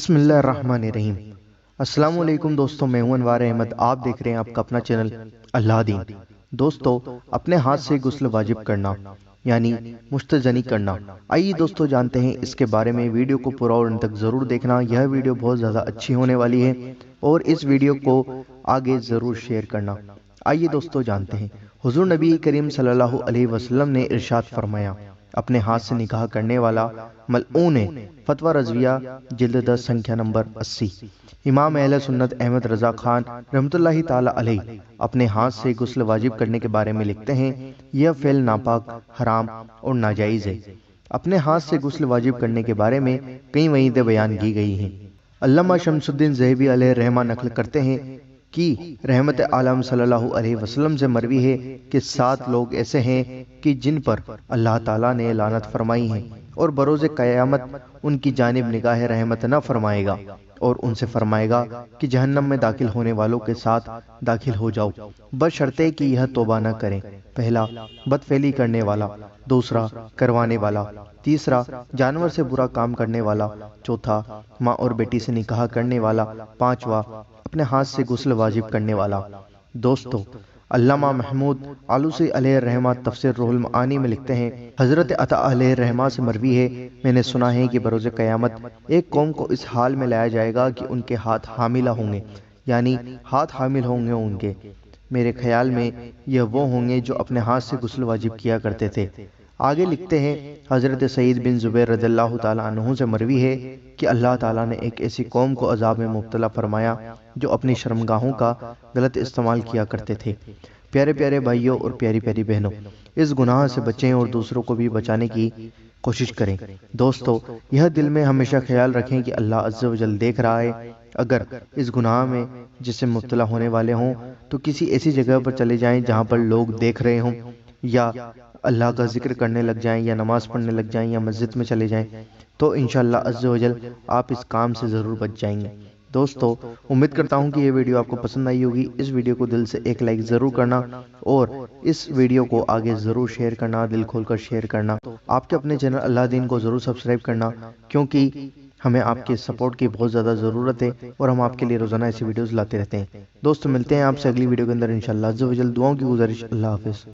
بسم اللہ الرحمن الرحیم۔ السلام علیکم دوستوں، میں ہوں انوار احمد، آپ دیکھ رہے ہیں آپ کا اپنا چینل اللہ دین۔ دوستوں، اپنے ہاتھ سے غسل واجب کرنا یعنی مستجنی کرنا، آئیے دوستوں جانتے ہیں اس کے بارے میں۔ ویڈیو کو پورا اور ان تک ضرور دیکھنا، یہ ویڈیو بہت زیادہ اچھی ہونے والی ہے اور اس ویڈیو کو آگے ضرور شیئر کرنا۔ آئیے دوستوں جانتے ہیں، حضور نبی کریم صلی اللہ علیہ وسلم نے ارشاد فرمایا، اپنے ہاتھ سے نکاح کرنے والا ملعون ہے۔ فتویٰ رضویہ جلد 10 سنکھیا نمبر 80۔ امام اہل سنت احمد رضا خان رحمۃ اللہ تعالی علیہ اپنے ہاتھ سے غسل واجب کرنے کے بارے میں لکھتے ہیں، یہ فعل ناپاک، حرام اور ناجائز ہے۔ اپنے ہاتھ سے غسل واجب کرنے کے بارے میں کئی وعیدیں بیان کی گئی ہیں۔ علامہ شمس الدین ذہبی علیہ رحمہ نقل کرتے ہیں کہ رحمت عالم صلی اللہ علیہ وسلم سے مروی ہے کہ 7 لوگ ایسے ہیں کہ جن پر اللہ تعالیٰ نے لعنت فرمائی ہے اور بروز قیامت ان کی جانب نگاہ رحمت نہ فرمائے گا اور ان سے فرمائے گا کہ جہنم میں داخل ہونے والوں کے ساتھ داخل ہو جاؤ، بشرطے کہ یہ توبہ نہ کریں۔ پہلا، بدفعلی کرنے والا، دوسرا، کروانے والا، تیسرا، جانور سے برا کام کرنے والا، چوتھا، ماں اور بیٹی سے نکاح کرنے والا، پانچواں، اپنے ہاتھ سے غسل واجب کرنے والا۔ دوستو، علامہ محمود آلوسی علیہ رحمہ تفسیر روح المعانی میں لکھتے ہیں، حضرت عطا علیہ رحمہ سے مروی ہے، میں نے سنا ہے کہ بروز قیامت ایک قوم کو اس حال میں لایا جائے گا کہ ان کے ہاتھ حاملہ ہوں گے، یعنی ہاتھ حامل ہوں گے ان کے۔ میرے خیال میں یہ وہ ہوں گے جو اپنے ہاتھ سے غسل واجب کیا کرتے تھے۔ آگے لکھتے ہیں، حضرت سعید بن زبیر رضی اللہ تعالیٰ عنہ سے مروی ہے کہ اللہ تعالیٰ نے ایک ایسی قوم کو عذاب میں مبتلا فرمایا جو اپنی شرمگاہوں کا غلط استعمال کیا کرتے تھے۔ پیارے پیارے بھائیوں اور پیاری پیاری بہنوں، اس گناہ سے بچیں اور دوسروں کو بھی بچانے کی کوشش کریں۔ دوستو، یہ دل میں ہمیشہ خیال رکھیں کہ اللہ عز و جل دیکھ رہا ہے۔ اگر اس گناہ میں جس سے مبتلا ہونے والے ہوں تو کسی ایسی جگہ پر چلے جائیں جہاں پر لوگ دیکھ رہے ہوں، یا اللہ کا ذکر کرنے لگ جائیں، یا نماز پڑھنے لگ جائیں، یا مسجد میں چلے جائیں، تو انشاءاللہ عز و جل آپ اس کام سے ضرور بچ جائیں گے۔ دوستو، امید کرتا ہوں کہ یہ ویڈیو آپ کو پسند آئی ہوگی۔ اس ویڈیو کو دل سے ایک لائک ضرور کرنا اور اس ویڈیو کو آگے ضرور شیئر کرنا، دل کھول کر شیئر کرنا۔ آپ کے اپنے چینل اللہ دین کو ضرور سبسکرائب کرنا، کیونکہ ہمیں آپ کے سپورٹ کی بہت زیادہ ضرورت ہے اور ہم آپ کے لیے روزانہ ایسی ویڈیوز لاتے رہتے ہیں۔ دوستو، ملتے ہیں آپ سے اگلی ویڈیو کے اندر انشاءاللہ عز و جل۔ دعاؤں کی گزارش، اللہ حافظ۔